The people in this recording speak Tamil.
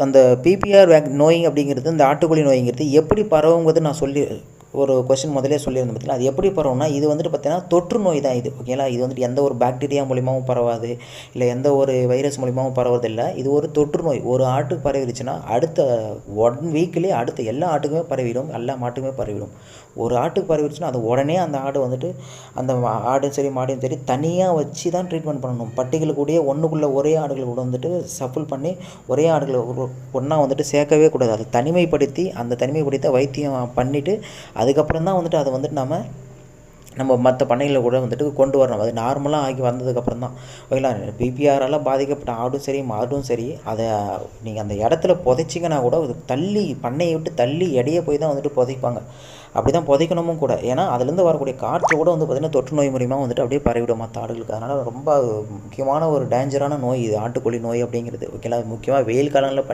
அந்த பிபிஆர் நோய் அப்படிங்கிறது, இந்த ஆட்டுக்கொல்லி நோய்ங்கிறது எப்படி பரவுங்கிறது நான் ஒரு கொஸ்டின் முதலே சொல்லியிருந்தேன் பார்த்தீங்களா. அது எப்படி பரவும்னா, இது வந்துட்டு பார்த்தீங்கன்னா தொற்று நோய் தான் இது. ஓகேங்களா. இது வந்துட்டு எந்த ஒரு பாக்டீரியா மூலியமாகவும் பரவாது, இல்லை எந்த ஒரு வைரஸ் மூலியமாகவும் பரவதில்லை. இது ஒரு தொற்று நோய். ஒரு ஆட்டுக்கு பரவிடுச்சுன்னா அடுத்த 1 வீக்லேயே அடுத்த எல்லா ஆட்டுக்குமே பரவிடும், எல்லா மாட்டுக்குமே பரவிடும். ஒரு ஆட்டுக்கு பரவிடுச்சுன்னா அது உடனே அந்த ஆடு வந்துட்டு, அந்த ஆடும் சரி மாடும் சரி தனியாக வச்சு தான் ட்ரீட்மெண்ட் பண்ணணும். பட்டிகள் கூடயே ஒன்றுக்குள்ளே ஒரே ஆடுகள் கூட வந்துட்டு சஃபுல் பண்ணி ஒரே ஆடுகளை ஒன்றா வந்துட்டு சேர்க்கவே கூடாது. அதை தனிமைப்படுத்தி அந்த தனிமைப்படுத்த வைத்தியம் பண்ணிவிட்டு அதுக்கப்புறம் தான் வந்துட்டு அதை வந்துட்டு நம்ம மற்ற பண்ணைகளில் கூட வந்துட்டு கொண்டு வரணும். அது நார்மலாக ஆகி வந்ததுக்கப்புறம் தான். ஓகேங்களா. பிபிஆரால் பாதிக்கப்பட்ட ஆடும் சரி மாடும் சரி, அதை நீங்கள் அந்த இடத்துல புதைச்சிங்கன்னா கூட தள்ளி, பண்ணையை விட்டு தள்ளி இடையே போய் தான் வந்துட்டு புதைப்பாங்க. அப்படி தான் புதைக்கணுமும் கூட. ஏன்னா அதுலேருந்து வரக்கூடிய காற்று கூட வந்து பார்த்திங்கன்னா தொற்று நோய் மூலிமா வந்துட்டு அப்படியே பரவிடும் மற்ற ஆடுகளுக்கு. அதனால் ரொம்ப முக்கியமான ஒரு டேஞ்சரான நோய் இது ஆட்டுக்கொல்லி நோய் அப்படிங்கிறது. ஓகேங்களா. முக்கியமாக வெயில் காலங்களில்